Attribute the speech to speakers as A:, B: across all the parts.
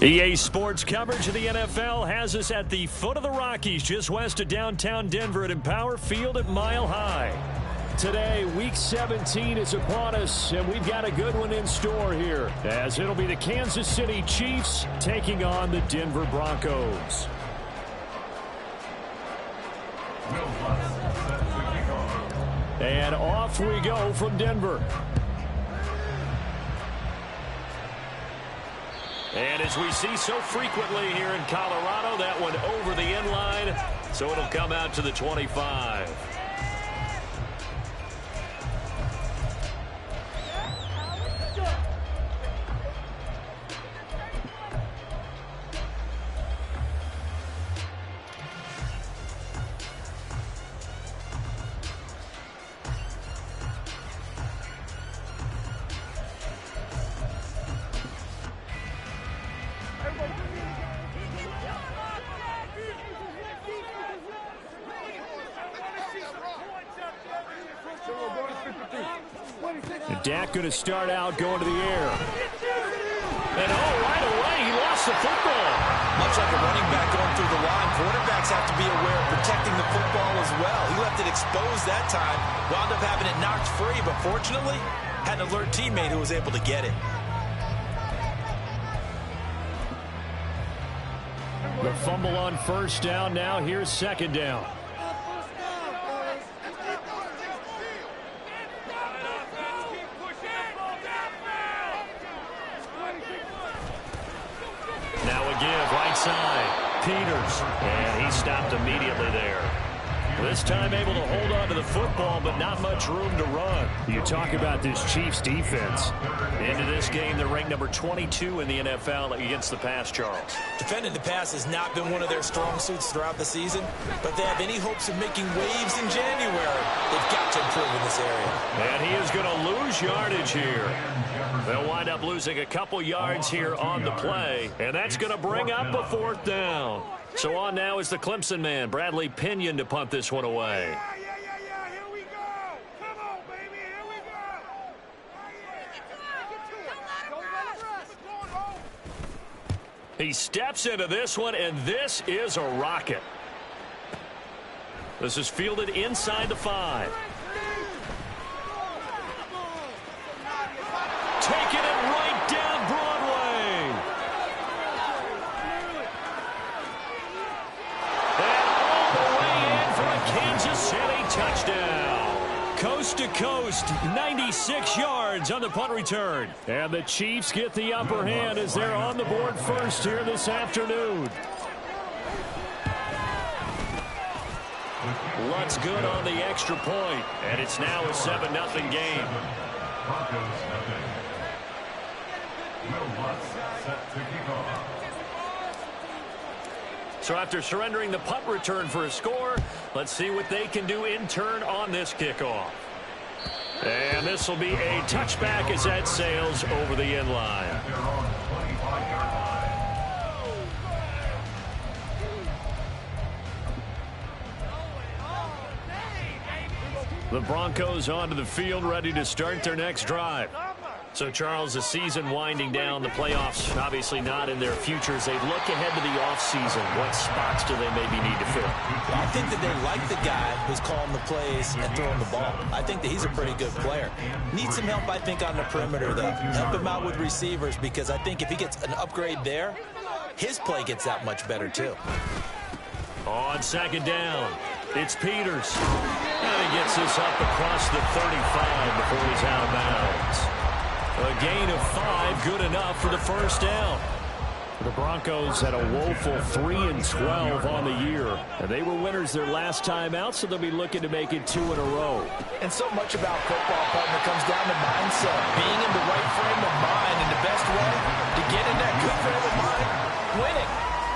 A: EA Sports coverage of the NFL has us at the foot of the Rockies, just west of downtown Denver at Empower Field at Mile High. Today, Week 17 is upon us, and we've got a good one in store here, as it'll be the Kansas City Chiefs taking on the Denver Broncos. And off we go from Denver. And as we see so frequently here in Colorado, that one over the end line, so it'll come out to the 25. Dak going to start out going to the air. And right away, he lost the football.
B: Much like a running back going through the line, quarterbacks have to be aware of protecting the football as well. He left it exposed that time, wound up having it knocked free, but fortunately, had an alert teammate who was able to get it.
A: The fumble on first down. Now here's second down. Side, Peters, and he stopped immediately there. This time able to hold on to the football, but not much room to run. You talk about this Chiefs defense. Into this game, they're ranked number 22 in the NFL against the pass, Charles.
B: Defending the pass has not been one of their strong suits throughout the season, but they have any hopes of making waves in January, they've got to improve in this area.
A: And he is going to lose yardage here. They'll wind up losing a couple yards here on the play, and that's going to bring up a fourth down. So on now is the Clemson man, Bradley Pinion, to punt this one away.
C: Here we go. Come on, baby. Here we go.
A: He steps into this one, and this is a rocket. This is fielded inside the 5. Taking it right down Broadway. And all the way in for a Kansas City touchdown. Coast to coast, 96 yards on the punt return. And the Chiefs get the upper hand as they're on the board first here this afternoon. Lutt's good on the extra point, and it's now a 7-0 game. So after surrendering the punt return for a score, let's see what they can do in turn on this kickoff. And this will be a touchback as that sails over the end line. The Broncos onto the field, ready to start their next drive. So, Charles, the season winding down, the playoffs obviously not in their futures. They look ahead to the offseason. What spots do they maybe need to fill?
B: Well, I think that they like the guy who's calling the plays and throwing the ball. I think that he's a pretty good player. Needs some help, I think, on the perimeter, though. Help him out with receivers, because I think if he gets an upgrade there, his play gets that much better, too.
A: On second down, it's Peters. And he gets this up across the 35 before he's out of bounds. A gain of 5, good enough for the first down. The Broncos had a woeful 3-12 on the year. And they were winners their last time out, so they'll be looking to make it 2 in a row.
B: And so much about football, partner, comes down to mindset. Being in the right frame of mind, and the best way to get in that good frame of mind, winning.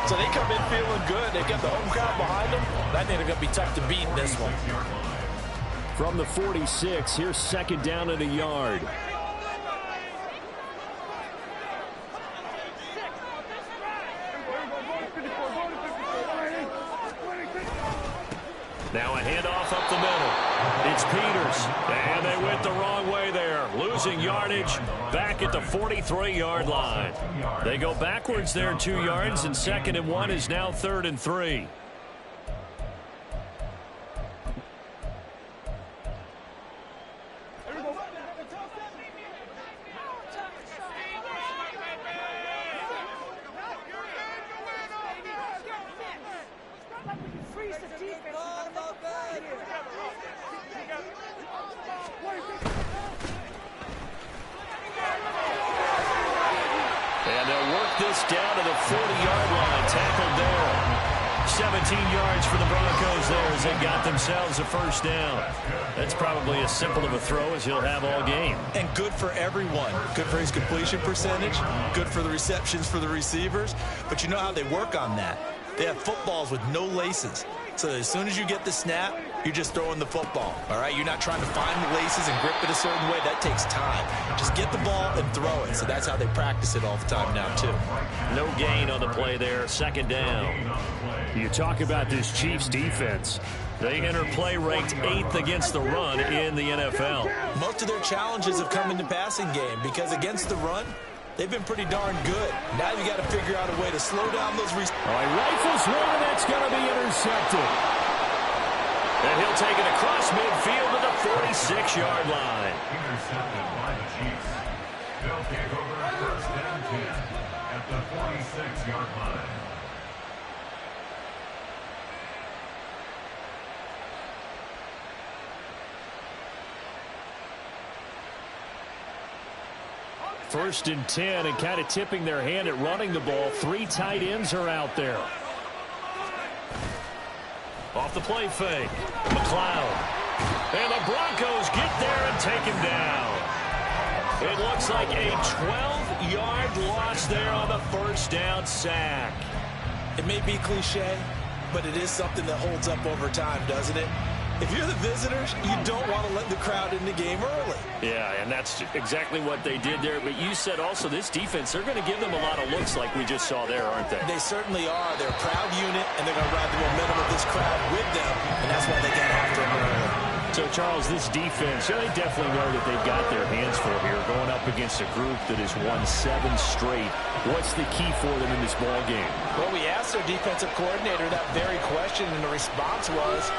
B: So they come in feeling good. They've got the home crowd behind them. I think they're going to be tough to beat in this one.
A: From the 46, here's second down and a yard. Now a handoff up the middle. It's Peters. And they went the wrong way there. Losing yardage back at the 43-yard line. They go backwards there 2 yards, and 2nd and 1 is now 3rd and 3. And they'll work this down to the 40-yard line. Tackled there. 17 yards for the Broncos there as they got themselves a first down. That's probably as simple of a throw as he'll have all game.
B: And good for everyone. Good for his completion percentage. Good for the receptions for the receivers. But you know how they work on that. They have footballs with no laces. So as soon as you get the snap, you're just throwing the football. All right? You're not trying to find the laces and grip it a certain way. That takes time. Just get the ball and throw it. So that's how they practice it all the time now, too.
A: No gain on the play there. 2nd down. You talk about this Chiefs defense. They enter play ranked 8th against the run in the NFL.
B: Most of their challenges have come in the passing game because against the run, they've been pretty darn good. Now you got to figure out a way to slow down those receivers.
A: All right, rifles one, and that's going to be intercepted. And he'll take it across midfield to the 46-yard line.
D: Intercepted by the Chiefs. They'll take over 1st and 10 at the 46-yard line.
A: First and 10, and kind of tipping their hand at running the ball. 3 tight ends are out there. Off the play fake. McLeod. And the Broncos get there and take him down. It looks like a 12-yard loss there on the first down sack.
B: It may be cliche, but it is something that holds up over time, doesn't it? If you're the visitors, you don't want to let the crowd in the game early.
A: Yeah, and that's exactly what they did there. But you said also this defense, they're going to give them a lot of looks like we just saw there, aren't they?
B: They certainly are. They're a proud unit, and they're going to ride the momentum of this crowd with them, and that's why they got after them early.
A: So, Charles, this defense, they definitely know that they've got their hands full here, going up against a group that has won 7 straight. What's the key for them in this ball game?
B: Well, we asked their defensive coordinator that very question, and the response was,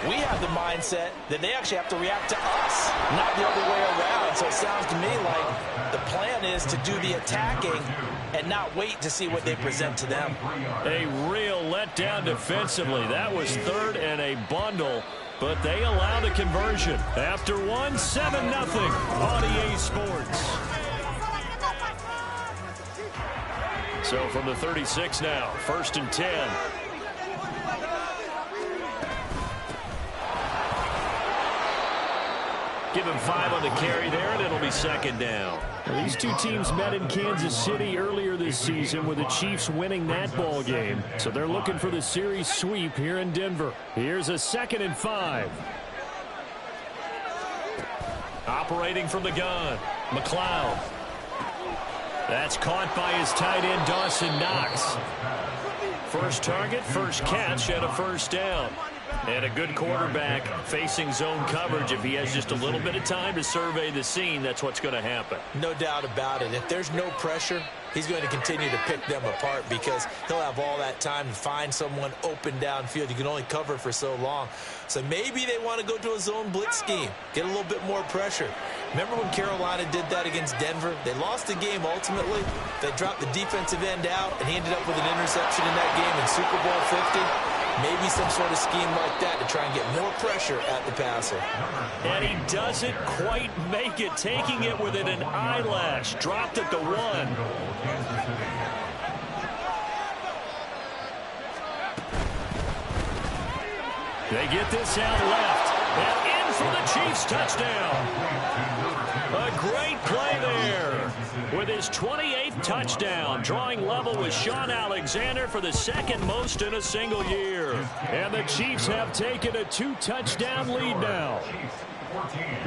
B: we have the mindset that they actually have to react to us, not the other way around. So it sounds to me like the plan is to do the attacking and not wait to see what they present to them.
A: A real letdown defensively. That was 3rd and a bundle, but they allowed a conversion. After 1, 7-0 on EA Sports. So from the 36 now, 1st and 10. Give him 5 on the carry there, and it'll be 2nd down. Well, these two teams met in Kansas City earlier this season with the Chiefs winning that ball game. So they're looking for the series sweep here in Denver. Here's a 2nd and 5. Operating from the gun, McLeod. That's caught by his tight end, Dawson Knox. First target, first catch, and a first down. And a good quarterback facing zone coverage. If he has just a little bit of time to survey the scene, that's what's going to happen.
B: No doubt about it. If there's no pressure, he's going to continue to pick them apart because he'll have all that time to find someone open downfield. You can only cover for so long. So maybe they want to go to a zone blitz scheme, get a little bit more pressure. Remember when Carolina did that against Denver? They lost the game ultimately. They dropped the defensive end out, and he ended up with an interception in that game in Super Bowl 50. Maybe some sort of scheme like that to try and get more pressure at the passer.
A: And he doesn't quite make it, taking it within an eyelash. Dropped at the 1. They get this out left. And in for the Chiefs touchdown. A great play there. With his 28th touchdown, drawing level with Sean Alexander for the 2nd most in a single year. And the Chiefs have taken a 2-touchdown lead now.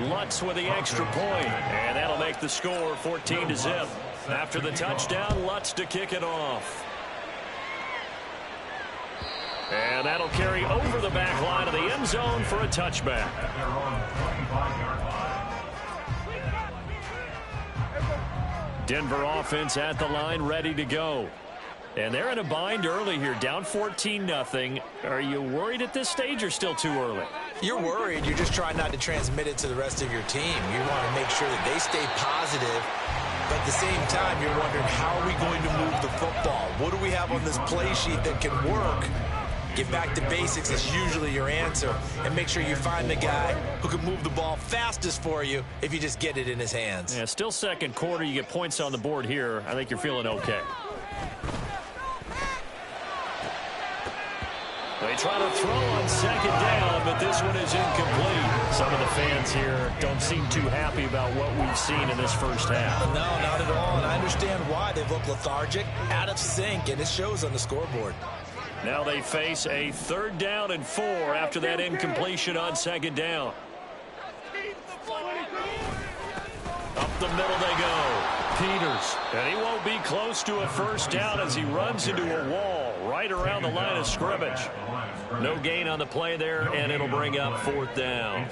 A: Lutz with the extra point, and that'll make the score 14-0. After the touchdown, Lutz to kick it off. And that'll carry over the back line of the end zone for a touchback.
D: At their own 25-yard line.
A: Denver offense at the line, ready to go. And they're in a bind early here, down 14-0. Are you worried at this stage or still too early?
B: You're worried. You're just trying not to transmit it to the rest of your team. You want to make sure that they stay positive. But at the same time, you're wondering, how are we going to move the football? What do we have on this play sheet that can work? Get back to basics is usually your answer. And make sure you find the guy who can move the ball fastest for you if you just get it in his hands.
A: Yeah, still second quarter. You get points on the board here. I think you're feeling okay. They try to throw on second down, but this one is incomplete. Some of the fans here don't seem too happy about what we've seen in this first half.
B: No, not at all, and I understand why. They look lethargic, out of sync, and it shows on the scoreboard.
A: Now they face a 3rd down and 4 after that incompletion on second down. Up the middle they go. Peters, and he won't be close to a first down as he runs into a wall right around the line of scrimmage. No gain on the play there, and it'll bring up 4th down.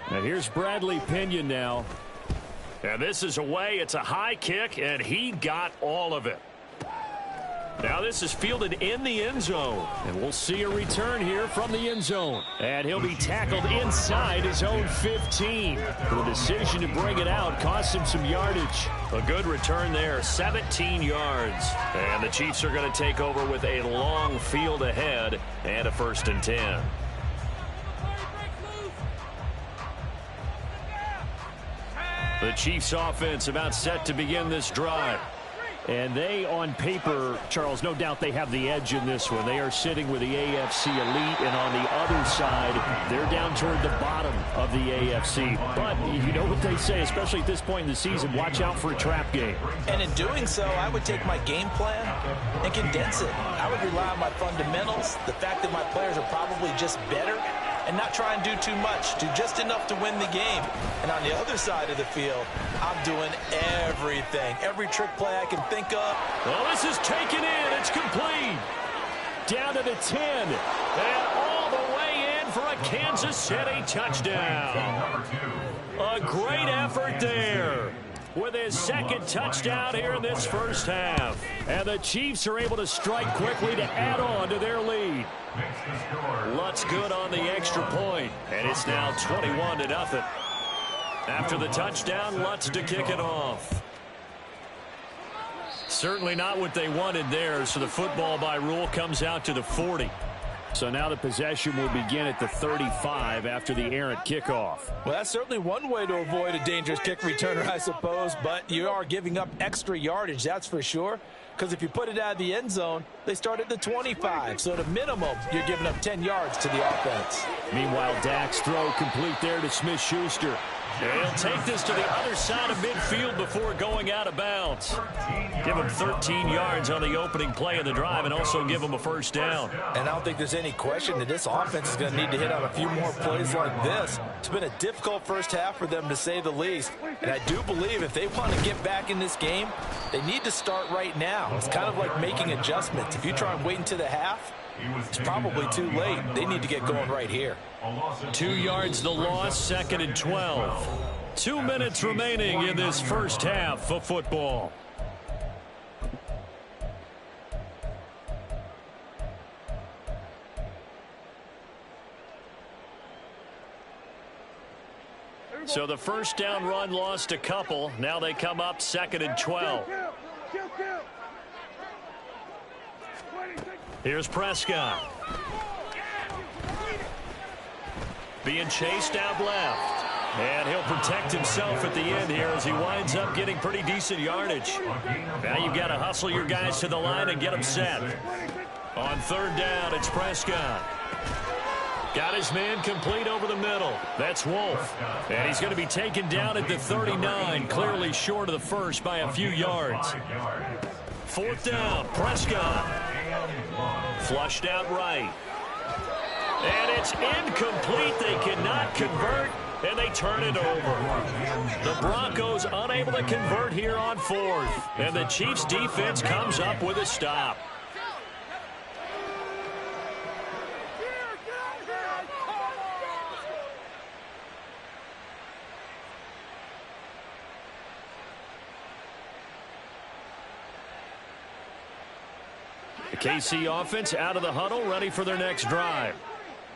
A: And here's Bradley Pinion now. And this is away. It's a high kick, and he got all of it. Now this is fielded in the end zone, and we'll see a return here from the end zone. And he'll be tackled inside his own 15. The decision to bring it out cost him some yardage. A good return there, 17 yards. And the Chiefs are going to take over with a long field ahead and a 1st and 10. The Chiefs offense about set to begin this drive. And they, on paper, Charles, no doubt they have the edge in this one. They are sitting with the AFC elite, and on the other side, they're down toward the bottom of the AFC. But you know what they say, especially at this point in the season, watch out for a trap game. And in doing so, I would take my game plan and condense it. I would rely on my fundamentals, the fact that my players are probably just better, and not try and do too much, do just enough to win the game. And on the other side of the field, I'm doing everything, every trick play I can think of. Well, this is taken in. It's complete. Down to the 10. And all the way in for a Kansas City touchdown. A great effort there with his 2nd touchdown here in this first half. And the Chiefs are able to strike quickly to add on to their lead. Lutz good on the extra point, and it's now 21-0. After the touchdown, Lutz to kick it off. Certainly not what they wanted there, so the football by rule comes out to the 40. So now the possession will begin at the 35 after the errant kickoff. Well, that's certainly one way to avoid a dangerous kick returner, I suppose, but you are giving up extra yardage, that's for sure. Because if you put it out of the end zone, they start at the 25. So at a minimum, you're giving up 10 yards to the offense. Meanwhile, Dak's throw complete there to Smith-Schuster. They'll take this to the other side of midfield before going out of bounds. Give him 13 yards on the opening play of the drive and also give him a first down. And I don't think there's any question that this offense is going to need to hit on a few more plays like this. It's been a difficult first half for them, to say the least. And I do believe if they want to get back in this game, they need to start right now. It's kind of like making adjustments. If you try and wait until the half, it's probably too late. They need to get going right here. 2 yards the loss, 2nd and 12. 2 minutes remaining in this first half of football. So the first down run lost a couple. Now they come up 2nd and 12. Here's Prescott. Being chased out left. And he'll protect himself at the end here as he winds up getting pretty decent yardage. Now you've got to hustle your guys to the line and get them set. On 3rd down, it's Prescott. Got his man complete over the middle. That's Wolf. And he's going to be taken down at the 39, clearly short of the first by a few yards. 4th down, Prescott. Flushed out right. And it's incomplete. They cannot convert, and they turn it over. The Broncos unable to convert here on 4th. And the Chiefs defense comes up with a stop. The KC offense out of the huddle, ready for their next drive.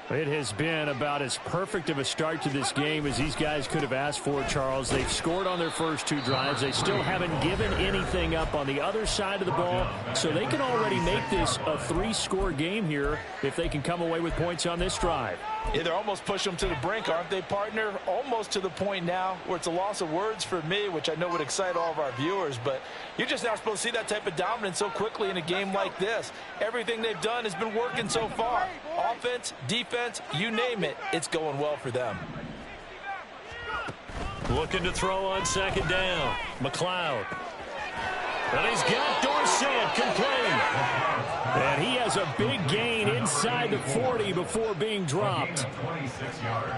E: It has been about as perfect of a start to this game as these guys could have asked for, Charles. They've scored on their first two drives. They still haven't given anything up on the other side of the ball, so they can already make this a 3-score game here if they can come away with points on this drive.
B: Yeah, they're almost pushing them to the brink, aren't they, partner? Almost to the point now where it's a loss of words for me, which I know would excite all of our viewers, but you're just not supposed to see that type of dominance so quickly in a game like this. Everything they've done has been working so far. Offense, defense, you name it, it's going well for them.
A: Looking to throw on second down. McLeod. And he's got Dorsett complete. And he has a big gain inside the 40 before being dropped.
D: 26 yards.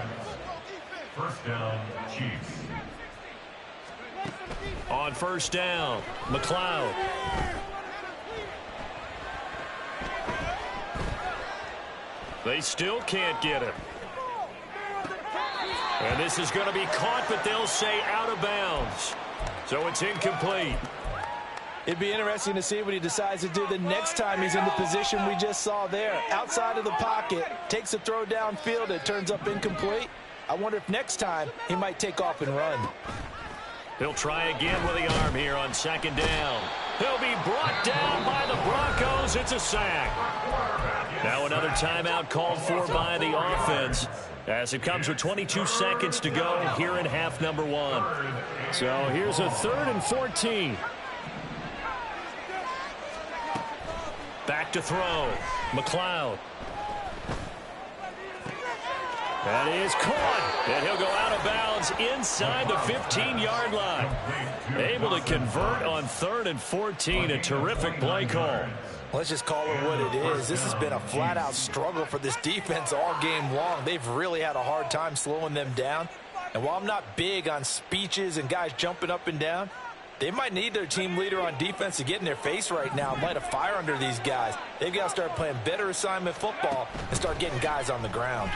D: First down, Chiefs.
A: On first down, McLeod. They still can't get him. And this is going to be caught, but they'll say out of bounds. So it's incomplete.
B: It'd be interesting to see what he decides to do the next time he's in the position we just saw there. Outside of the pocket, takes a throw downfield, it turns up incomplete. I wonder if next time he might take off and run.
A: He'll try again with the arm here on second down. He'll be brought down by the Broncos. It's a sack. Now another timeout called for by the offense as it comes with 22 seconds to go here in half number 1.
E: So here's a 3rd and 14.
A: Back to throw. McLeod. That is caught. And he'll go out of bounds inside the 15-yard line. Able to convert on 3rd and 14. A terrific play call.
B: Let's just call it what it is. This has been a flat-out struggle for this defense all game long. They've really had a hard time slowing them down. And while I'm not big on speeches and guys jumping up and down, they might need their team leader on defense to get in their face right now and light a fire under these guys. They've got to start playing better assignment football and start getting guys on the ground.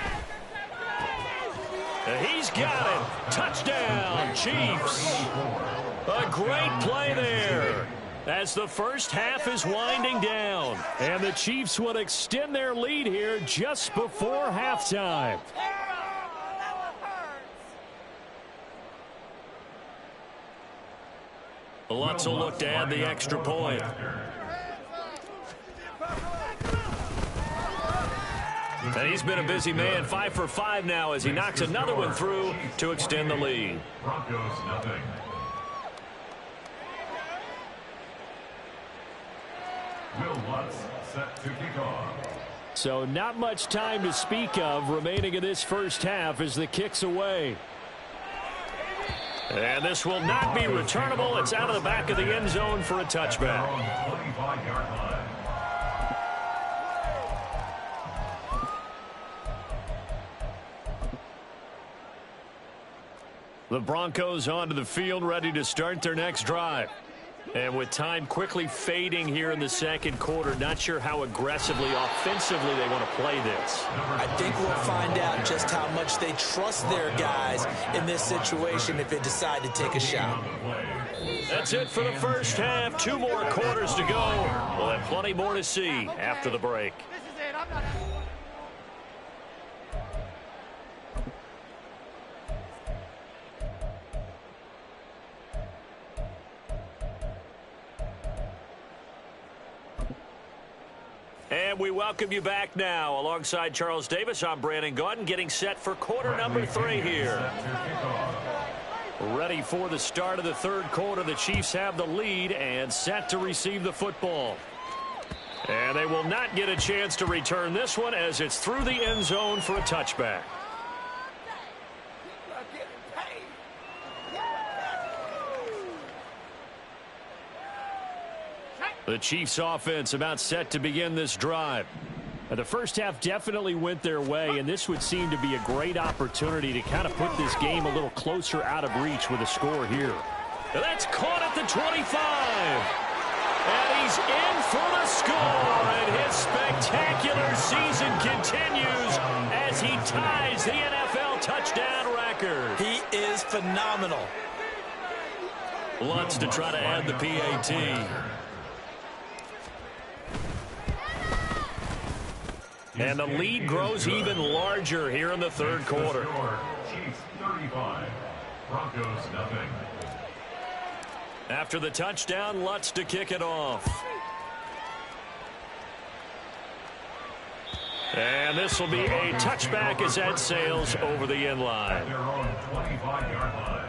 A: He's got it. Touchdown, Chiefs. A great play there as the first half is winding down.
E: And the Chiefs will extend their lead here just before halftime.
A: Lutz will look to add the extra point. And he's been a busy man, 5 for 5 now as he knocks another one through to extend the lead.
D: Broncos nothing. Will Lutz set to kick off.
E: So not much time to speak of remaining in this first half as the kick's away.
A: And this will not be returnable. It's out of the back of the end zone for a touchback. The Broncos onto the field, ready to start their next drive. And with time quickly fading here in the second quarter, not sure how aggressively, offensively they want to play this.
B: I think we'll find out just how much they trust their guys in this situation if they decide to take a shot.
A: That's it for the first half. 2 more quarters to go. We'll have plenty more to see after the break.
C: This is it. I'm not...
A: And we welcome you back now. Alongside Charles Davis, I'm Brandon Gaudin, getting set for quarter number 3 here. Ready for the start of the third quarter. The Chiefs have the lead and set to receive the football. And they will not get a chance to return this one as it's through the end zone for a touchback. The Chiefs offense about set to begin this drive.
E: The first half definitely went their way, and this would seem to be a great opportunity to kind of put this game a little closer out of reach with a score here.
A: That's caught at the 25. And he's in for the score, and his spectacular season continues as he ties the NFL touchdown record.
B: He is phenomenal.
A: Lutz to try to add the PAT. And the lead grows even larger here in the third quarter.
D: Chiefs 35, Broncos nothing.
A: After the touchdown, Lutz to kick it off. And this will be a touchback as that sails over the end line.
D: At their own 25-yard line.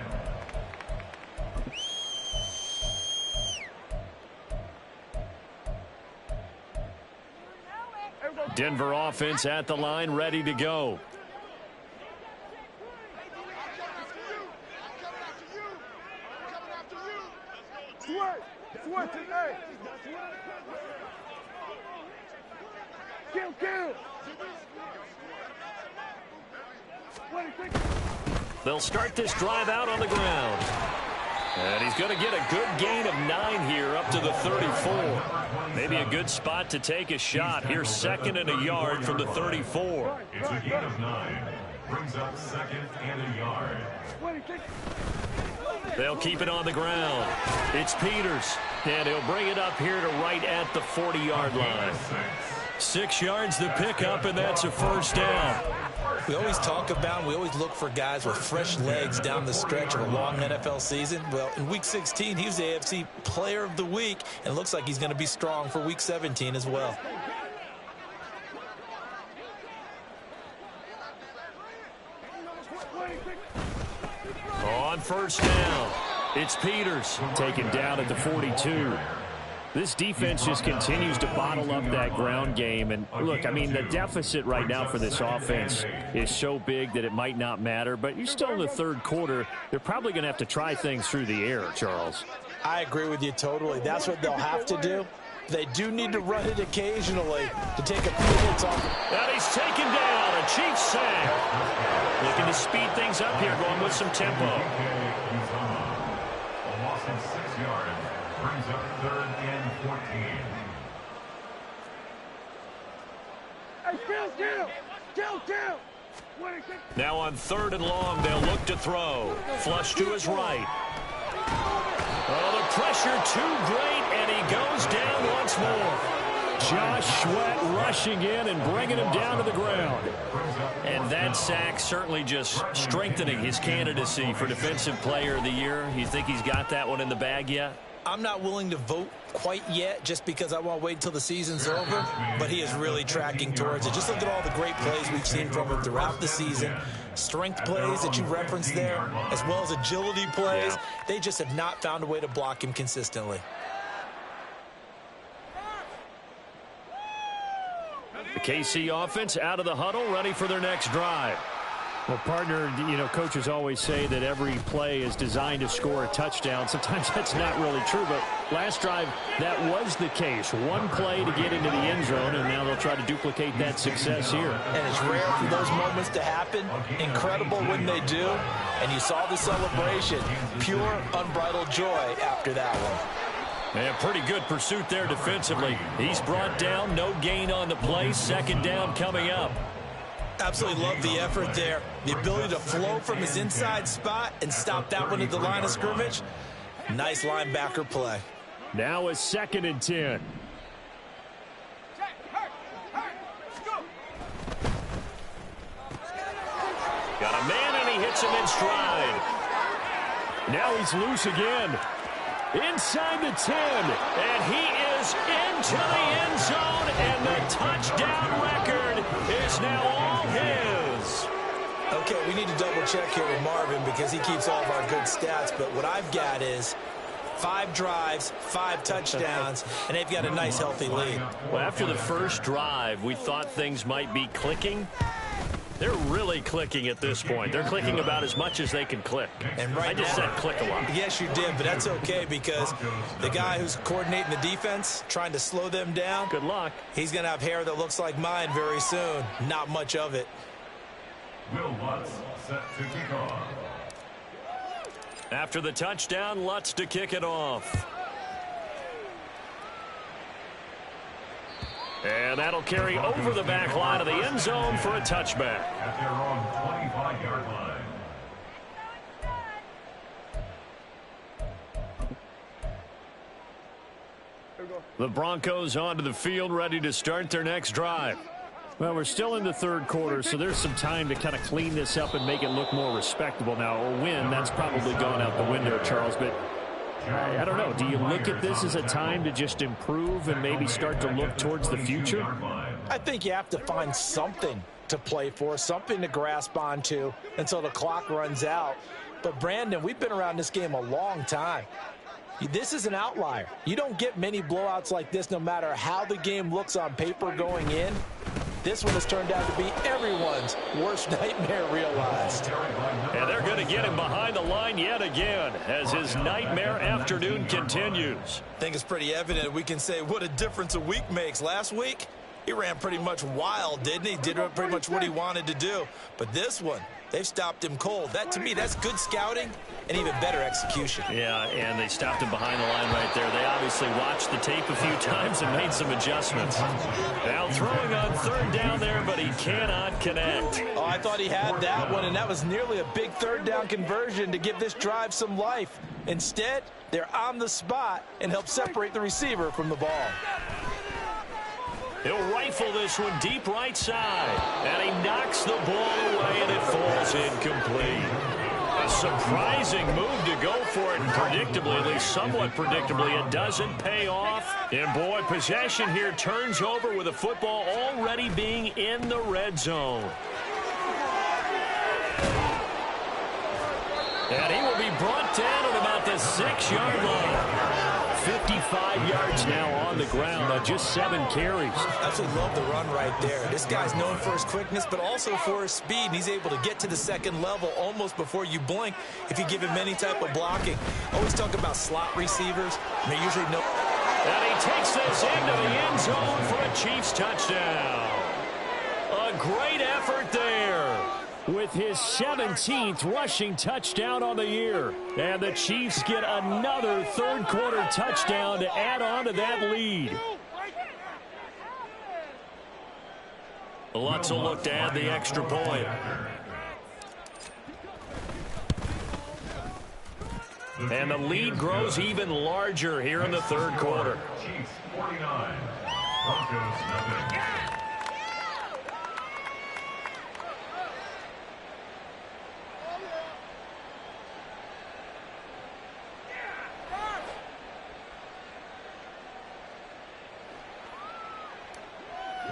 A: Denver offense at the line, ready to go. They'll start this drive out on the ground. And he's going to get a good gain of 9 here up to the 34. Maybe a good spot to take a shot. Here's 2nd and a yard from the 34.
D: It's a gain of 9. Brings up 2nd and a yard.
A: They'll keep it on the ground. It's Peters. And he'll bring it up here to right at the 40-yard line. 6 yards the pickup, and that's a first down.
B: We always talk about, we always look for guys with fresh legs down the stretch of a long NFL season. Well, in Week 16, he was the AFC Player of the Week, and it looks like he's going to be strong for Week 17 as well.
A: On first down, it's Peters. Taken down at the 42. This defense just continues to bottle up that ground game. And look, I mean, the deficit right now for this offense is so big that it might not matter. But you're still in the third quarter. They're probably going to have to try things through the air, Charles.
B: I agree with you totally. That's what they'll have to do. They do need to run it occasionally to take a few hits off.
A: And he's taken down. A Chiefs sack. Looking to speed things up here, going with some tempo.
D: A loss of 6 yards. Brings up 3rd and 14.
A: Now on 3rd and long, they'll look to throw. Flush to his right. Oh, the pressure too great, and he goes down once more. Josh Sweat rushing in and bringing him down to the ground. And that sack certainly just strengthening his candidacy for Defensive Player of the Year. You think he's got that one in the bag yet?
B: I'm not willing to vote quite yet just because I want to wait until the season's over, but he is really tracking towards it. Just look at all the great plays we've seen from him throughout the season. Strength plays that you referenced there, as well as agility plays. They just have not found a way to block him consistently.
A: The KC offense out of the huddle, ready for their next drive.
E: Well, partner, you know, coaches always say that every play is designed to score a touchdown. Sometimes that's not really true, but last drive, that was the case. One play to get into the end zone, and now they'll try to duplicate that success here.
B: And it's rare for those moments to happen. Incredible when they do. And you saw the celebration. Pure, unbridled joy after that one.
A: And pretty good pursuit there defensively. He's brought down, no gain on the play. 2nd down coming up.
B: Absolutely love the effort there. The ability to flow from his inside spot and stop that one at the line of scrimmage. Nice linebacker play.
E: Now it's 2nd and 10.
A: Got a man, and he hits him in stride.
E: Now he's loose again. Inside the 10.
A: And he is into the end zone, and the touchdown record is now all his.
B: Okay, we need to double check here with Marvin because he keeps all of our good stats, but what I've got is 5 drives, 5 touchdowns, and they've got a nice healthy lead.
A: Well, after the first drive, we thought things might be clicking. They're really clicking at this point. They're clicking about as much as they can click.
B: And right
A: I just
B: now,
A: said click a lot.
B: Yes, you did, but that's okay because the guy who's coordinating the defense, trying to slow them down,
A: Good luck.
B: he's going to have hair that looks like mine very soon. Not much of it.
D: Will Lutz set to kick off.
A: After the touchdown, Lutz to kick it off. And that'll carry over the back line of the end zone for a touchback.
D: At their own 25-yard line.
A: The Broncos onto the field, ready to start their next drive.
E: Well, we're still in the third quarter, so there's some time to kind of clean this up and make it look more respectable now. A win, that's probably gone out the window, Charles, but I don't know. Do you look at this as a time to just improve and maybe start to look towards the future?
B: I think you have to find something to play for, something to grasp onto until the clock runs out. But, Brandon, we've been around this game a long time. This is an outlier. You don't get many blowouts like this no matter how the game looks on paper going in. This one has turned out to be everyone's worst nightmare realized.
A: And they're going to get him behind the line yet again as his nightmare afternoon continues.
B: I think it's pretty evident we can say what a difference a week makes. Last week, he ran pretty much wild, didn't he? Did pretty much what he wanted to do. But this one, they've stopped him cold. That, to me, that's good scouting and even better execution.
A: Yeah, and they stopped him behind the line right there. They obviously watched the tape a few times and made some adjustments. Now throwing on third down there, but he cannot connect.
B: Oh, I thought he had that one, and that was nearly a big third down conversion to give this drive some life. Instead, they're on the spot and help separate the receiver from the ball.
A: He'll rifle this one deep right side, and he knocks the ball away, and it falls incomplete. A surprising move to go for it, and predictably, at least somewhat predictably, it doesn't pay off. And boy, possession here turns over with the football already being in the red zone. And he will be brought down at about the 6-yard line. 55 yards now on the ground on just 7 carries.
B: Absolutely love the run right there. This guy's known for his quickness, but also for his speed. And he's able to get to the second level almost before you blink if you give him any type of blocking. Always talk about slot receivers, and they usually know.
A: And he takes this into the end zone for a Chiefs touchdown. A great effort there.
E: With his 17th rushing touchdown on the year. And the Chiefs get another third-quarter touchdown to add on to that lead.
A: Lutz will look to add the extra point. And the lead grows even larger here in the third quarter.
D: Chiefs 49, Broncos nothing.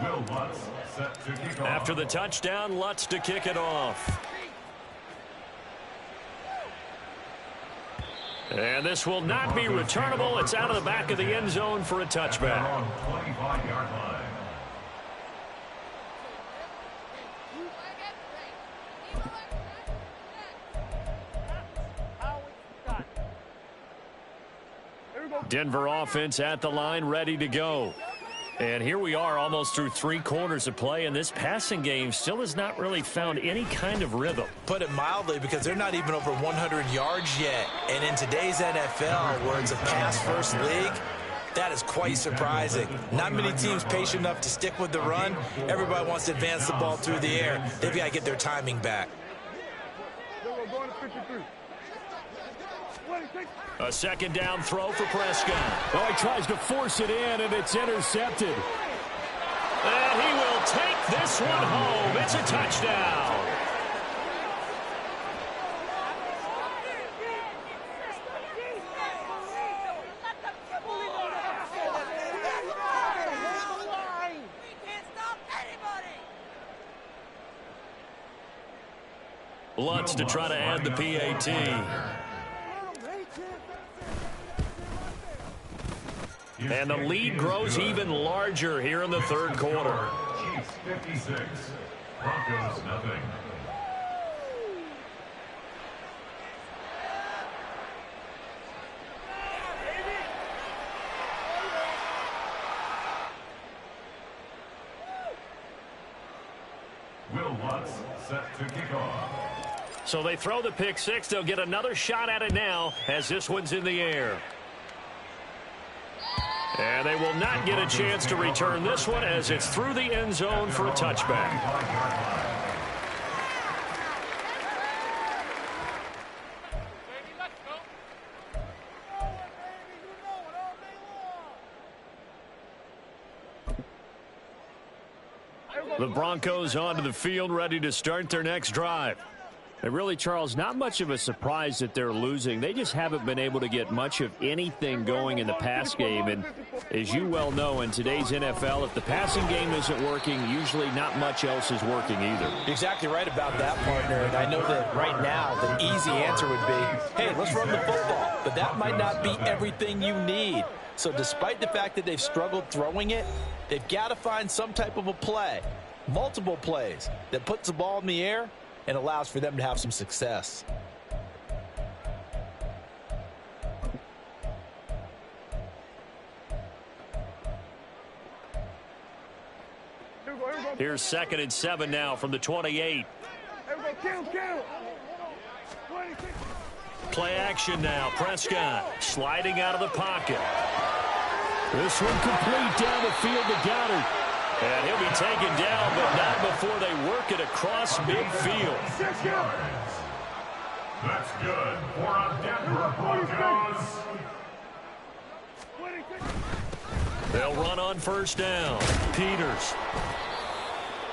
D: Will Lutz set to kick off.
A: After the touchdown, Lutz to kick it off. And this will not be returnable. It's out of the back of the end zone for a touchback.
D: On 25-yard line.
A: Denver offense at the line, ready to go. And here we are almost through 3 quarters of play, and this passing game still has not really found any kind of rhythm.
B: Put it mildly, because they're not even over 100 yards yet. And in today's NFL, where it's a pass-first league, that is quite surprising. Not many teams patient enough to stick with the run. Everybody wants to advance the ball through the air. They've got to get their timing back.
A: A second down throw for Prescott.
E: Oh, he tries to force it in, and it's intercepted.
A: And he will take this one home. It's a touchdown. Lutz to try to add the PAT. And the lead grows even larger here in the third quarter.
D: Chiefs 56, Broncos nothing. Will Lutz set to kick off.
A: So they throw the pick six. They'll get another shot at it now as this one's in the air. And they will not get a chance to return this one as it's through the end zone for a touchback.
E: The Broncos onto the field, ready to start their next drive. And really, Charles, not much of a surprise that they're losing. They just haven't been able to get much of anything going in the pass game. And as you well know, in today's NFL, if the passing game isn't working, usually not much else is working either.
B: You're exactly right about that, partner. And I know that right now the easy answer would be, hey, let's run the football. But that might not be everything you need. So despite the fact that they've struggled throwing it, they've got to find some type of a play, multiple plays, that puts the ball in the air and allows for them to have some success.
E: Here's 2nd and 7 now from the 28. Play action now. Prescott sliding out of the pocket. This one complete down the field to Goddard. And he'll be taken down, but not before they work it across midfield.
D: 6 yards. That's good for a Denver Broncos.
A: They'll run on first down. Peters.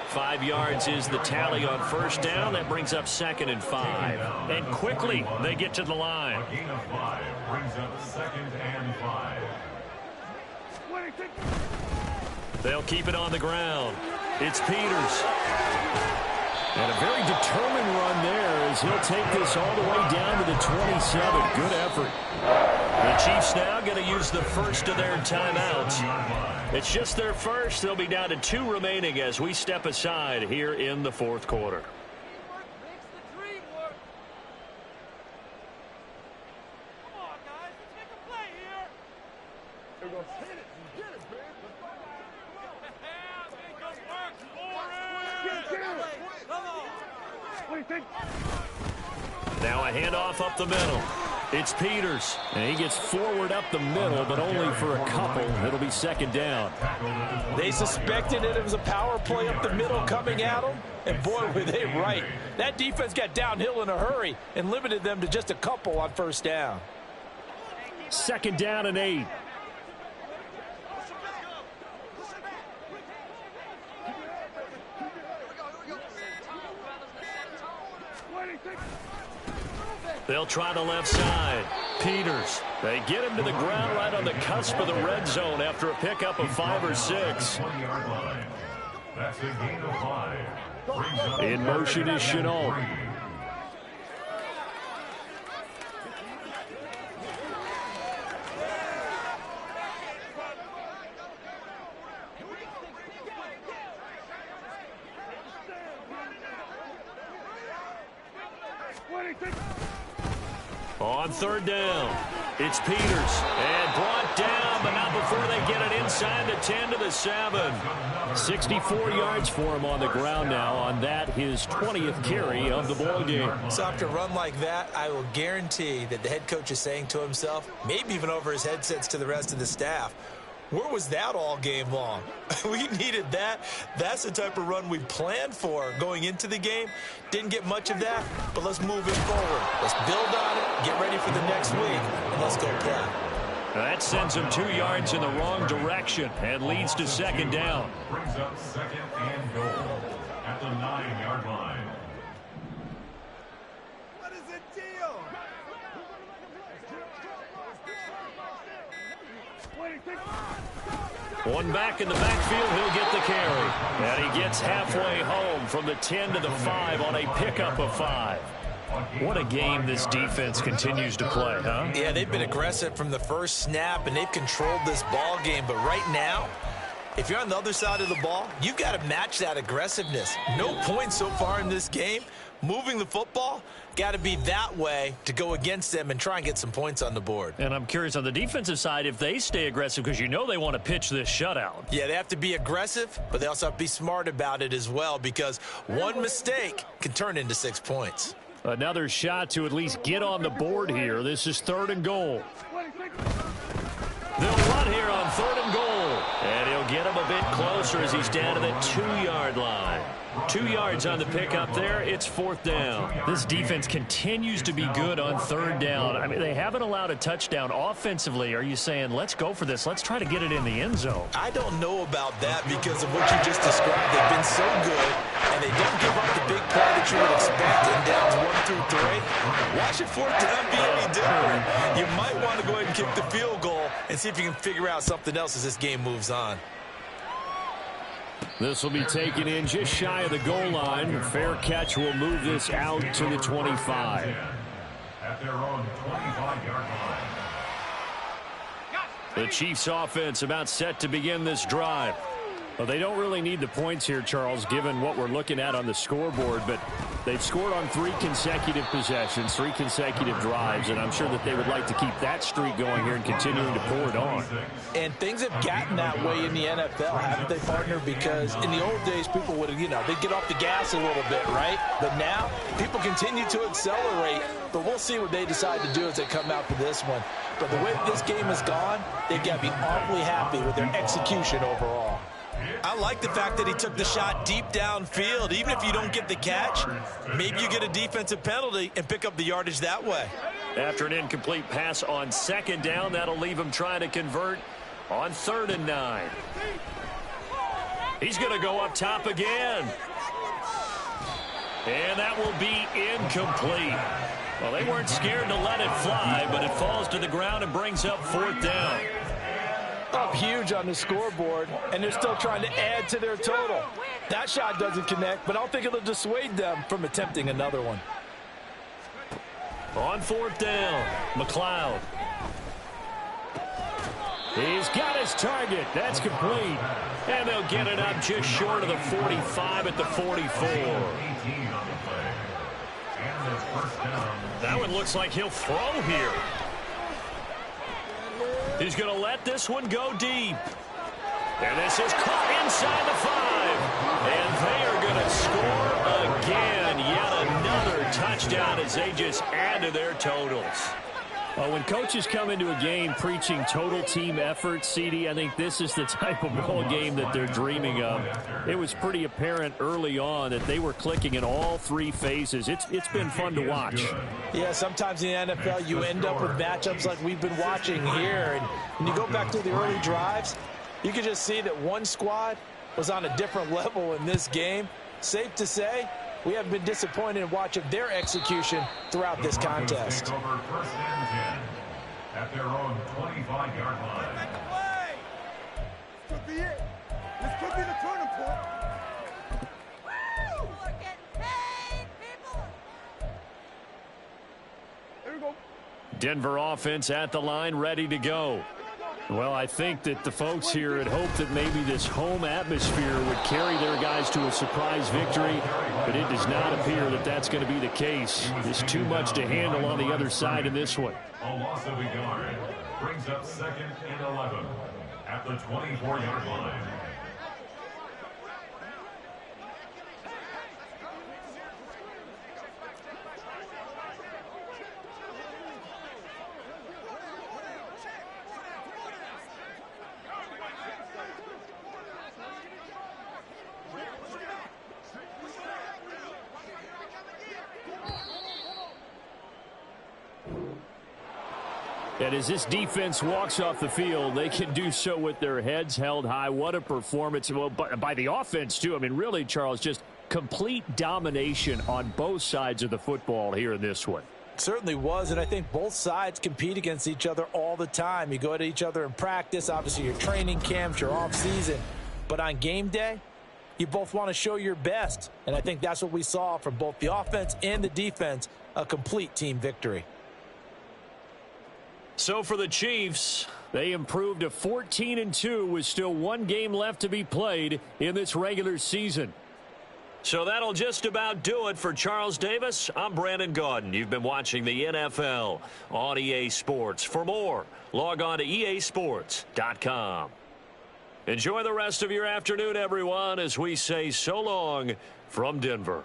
A: 5 yards is the tally on first down. That brings up 2nd and 5. And quickly, they get to the line.
D: A gain of 5 brings up 2nd and 5.
A: They'll keep it on the ground. It's Peters. And a very determined run there as he'll take this all the way down to the 27. Good effort. The Chiefs now going to use the first of their timeouts. It's just their first. They'll be down to 2 remaining as we step aside here in the 4th quarter. Now a handoff up the middle. It's Peters.
E: And he gets forward up the middle, but only for a couple. It'll be 2nd down.
B: They suspected that it was a power play up the middle coming at them, and boy, were they right. That defense got downhill in a hurry and limited them to just a couple on first down.
E: 2nd down and 8.
A: They'll try the left side. Peters. They get him to the ground right on the cusp of the red zone after a pickup of 5 or 6.
D: That's a gain of 5.
E: In motion is Chenault.
A: On 3rd down, it's Peters. And brought down, but not before they get it inside the 10 to the 7.
E: 64 yards for him on the ground now on that, his 20th carry of the ball game.
B: So after a run like that, I will guarantee that the head coach is saying to himself, maybe even over his headsets to the rest of the staff, where was that all game long? We needed that. That's the type of run we planned for going into the game. Didn't get much of that, but let's move it forward. Let's build on it, get ready for the next week, and let's go play.
A: That sends him 2 yards in the wrong direction and leads to 2nd down.
D: Brings up 2nd and goal at the 9-yard line.
C: What is the deal?
A: One back in the backfield, he'll get the carry. And he gets halfway home from the 10 to the 5 on a pickup of 5. What a game this defense continues to play, huh?
B: Yeah, they've been aggressive from the first snap, and they've controlled this ball game. But right now, if you're on the other side of the ball, you've got to match that aggressiveness. No points so far in this game. Moving the football, got to be that way to go against them and try and get some points on the board.
A: And I'm curious on the defensive side if they stay aggressive because you know they want to pitch this shutout.
B: Yeah, they have to be aggressive, but they also have to be smart about it as well because one mistake can turn into 6 points.
E: Another shot to at least get on the board here. This is 3rd and goal.
A: They'll run here on 3rd and goal. And he'll get him a bit close closer as he's down to the 2-yard line. 2 yards on the pickup there. It's 4th down.
E: This defense continues to be good on 3rd down. I mean, they haven't allowed a touchdown offensively. Are you saying, let's go for this? Let's try to get it in the end zone.
B: I don't know about that because of what you just described. They've been so good, and they don't give up the big play that you would expect in downs 1 through 3. Why should 4th down be any different? You might want to go ahead and kick the field goal and see if you can figure out something else as this game moves on.
E: This will be taken in just shy of the goal line. Fair catch will move this out to the 25.
D: At their own 25-yard line.
A: The Chiefs offense about set to begin this drive.
E: Well, they don't really need the points here, Charles, given what we're looking at on the scoreboard, but they've scored on 3 consecutive possessions, 3 consecutive drives, and I'm sure that they would like to keep that streak going here and continuing to pour it on.
B: And things have gotten that way in the NFL, haven't they, partner? Because in the old days, people would have, they'd get off the gas a little bit, right? But now, people continue to accelerate, but we'll see what they decide to do as they come out for this one. But the way this game has gone, they've got to be awfully happy with their execution overall. I like the fact that he took the shot deep downfield. Even if you don't get the catch, maybe you get a defensive penalty and pick up the yardage that way.
A: After an incomplete pass on 2nd down, that'll leave him trying to convert on 3rd and 9. He's going to go up top again. And that will be incomplete. Well, they weren't scared to let it fly, but it falls to the ground and brings up 4th down.
B: Up huge on the scoreboard, and they're still trying to add to their total. That shot doesn't connect, but I don't think it'll dissuade them from attempting another one.
A: On 4th down, McLeod.
E: He's got his target. That's complete.
A: And they'll get it up just short of the 45 at the 44. That one looks like he'll throw here. He's going to let this one go deep. And this is caught inside the 5. And they are going to score again. Yet another touchdown as they just add to their totals.
E: When coaches come into a game preaching total team effort, CD, I think this is the type of ball game that they're dreaming of. It was pretty apparent early on that they were clicking in all 3 phases. It's been fun to watch.
B: Yeah, sometimes in the NFL you end up with matchups like we've been watching here. And when you go back to the early drives, you can just see that one squad was on a different level in this game. Safe to say, we haven't been disappointed in watching their execution throughout this contest.
D: Over 1st and 10 at their own 25-yard line.
C: This could be it. This could be the turning point. There we go.
A: Denver offense at the line, ready to go.
E: Well, I think that the folks here had hoped that maybe this home atmosphere would carry their guys to a surprise victory, but it does not appear that that's going to be the case. There's too much to handle on the other side in this one.
D: A loss of a yard brings up 2nd and 11 at the 24-yard line.
E: And as this defense walks off the field, they can do so with their heads held high. What a performance. Well, by the offense, too. I mean, really, Charles, just complete domination on both sides of the football here in this one.
B: Certainly was, and I think both sides compete against each other all the time. You go at each other in practice, obviously your training camps, your off-season. But on game day, you both want to show your best. And I think that's what we saw from both the offense and the defense, a complete team victory.
A: So for the Chiefs,
E: they improved to 14-2 with still 1 game left to be played in this regular season.
A: So that'll just about do it for Charles Davis. I'm Brandon Gaudin. You've been watching the NFL on EA Sports. For more, log on to easports.com. Enjoy the rest of your afternoon, everyone, as we say so long from Denver.